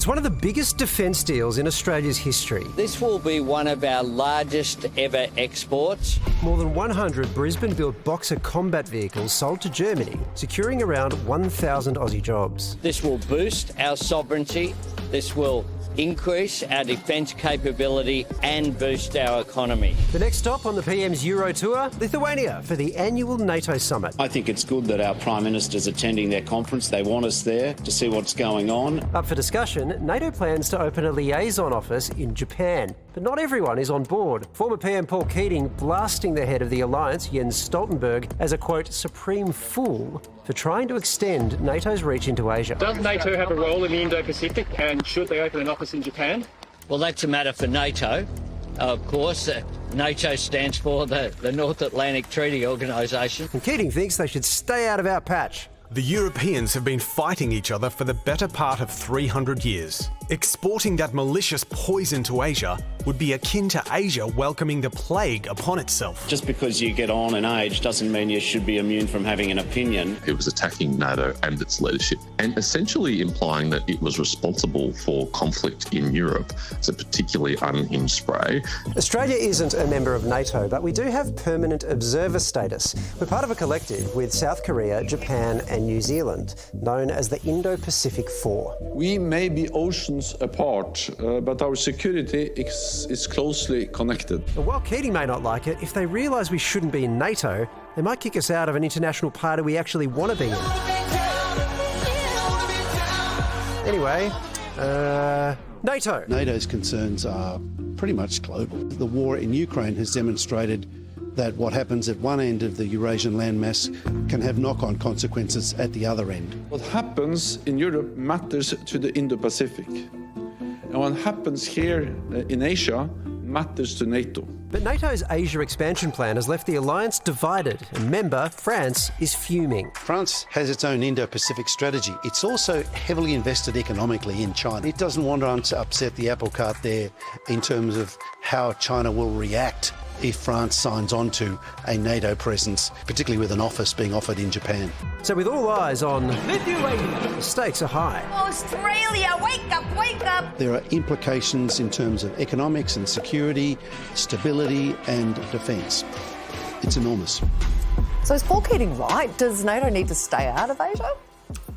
It's one of the biggest defence deals in Australia's history. This will be one of our largest ever exports. More than 100 Brisbane-built Boxer combat vehicles sold to Germany, securing around 1,000 Aussie jobs. This will boost our sovereignty. This will increase our defence capability and boost our economy. The next stop on the PM's Euro tour, Lithuania, for the annual NATO summit. I think it's good that our Prime Minister's attending their conference. They want us there to see what's going on. Up for discussion, NATO plans to open a liaison office in Japan. But not everyone is on board. Former PM Paul Keating blasting the head of the alliance, Jens Stoltenberg, as a, quote, supreme fool for trying to extend NATO's reach into Asia. Does NATO have a role in the Indo-Pacific, and should they open an office in Japan? Well, that's a matter for NATO. Of course, NATO stands for the North Atlantic Treaty Organisation. And Keating thinks they should stay out of our patch. The Europeans have been fighting each other for the better part of 300 years. Exporting that malicious poison to Asia would be akin to Asia welcoming the plague upon itself. Just because you get on in age doesn't mean you should be immune from having an opinion. It was attacking NATO and its leadership, and essentially implying that it was responsible for conflict in Europe. It's a particularly unhinged spray. Australia isn't a member of NATO, but we do have permanent observer status. We're part of a collective with South Korea, Japan and New Zealand, known as the Indo-Pacific Four. We may be oceans apart, but our security is closely connected. But while Keating may not like it, if they realise we shouldn't be in NATO, they might kick us out of an international party we actually want to be in. Anyway, NATO. NATO's concerns are pretty much global. The war in Ukraine has demonstrated that what happens at one end of the Eurasian landmass can have knock-on consequences at the other end. What happens in Europe matters to the Indo-Pacific. And what happens here in Asia matters to NATO. But NATO's Asia expansion plan has left the alliance divided, and member France is fuming. France has its own Indo-Pacific strategy. It's also heavily invested economically in China. It doesn't want to upset the apple cart there in terms of how China will react if France signs on to a NATO presence, particularly with an office being offered in Japan. So with all eyes on Lithuania, the stakes are high. Australia, wake up, wake up! There are implications in terms of economics and security, stability and defence. It's enormous. So is Paul Keating right? Does NATO need to stay out of Asia?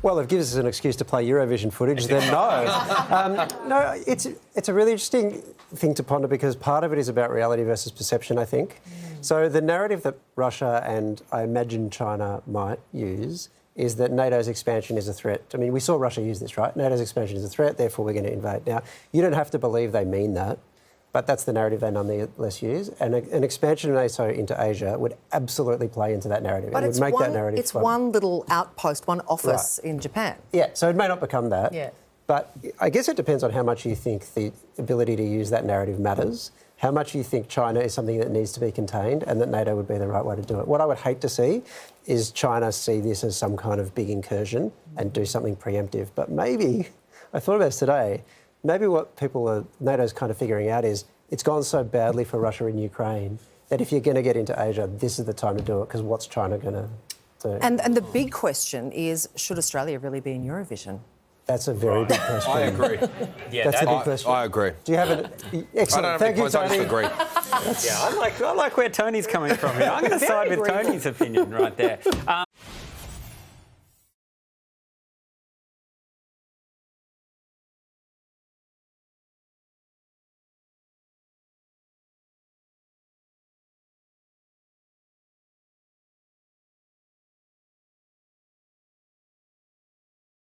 Well, it gives us an excuse to play Eurovision footage, then no. No, it's a really interesting thing to ponder because part of it is about reality versus perception, I think. So the narrative that Russia and I imagine China might use is that NATO's expansion is a threat. I mean, we saw Russia use this, right? NATO's expansion is a threat, therefore we're going to invade. Now, you don't have to believe they mean that, but that's the narrative they nonetheless use. And an expansion of NATO into Asia would absolutely play into that narrative. But it would make that narrative it's one little outpost, one office right in Japan. Yeah, so it may not become that. Yeah. But I guess it depends on how much you think the ability to use that narrative matters, how much you think China is something that needs to be contained and that NATO would be the right way to do it. What I would hate to see is China see this as some kind of big incursion and do something preemptive. But maybe, I thought about this today, maybe what NATO's kind of figuring out is it's gone so badly for Russia in Ukraine that if you're going to get into Asia, this is the time to do it because what's China going to do? And the big question is, should Australia really be in Eurovision? That's a very big question. I agree. Yeah, that's a big question. I agree. Do you have an excellent? I don't Thank you, I Tony. just agree. Yeah, I like where Tony's coming from here. I'm going to side with Tony's opinion right there.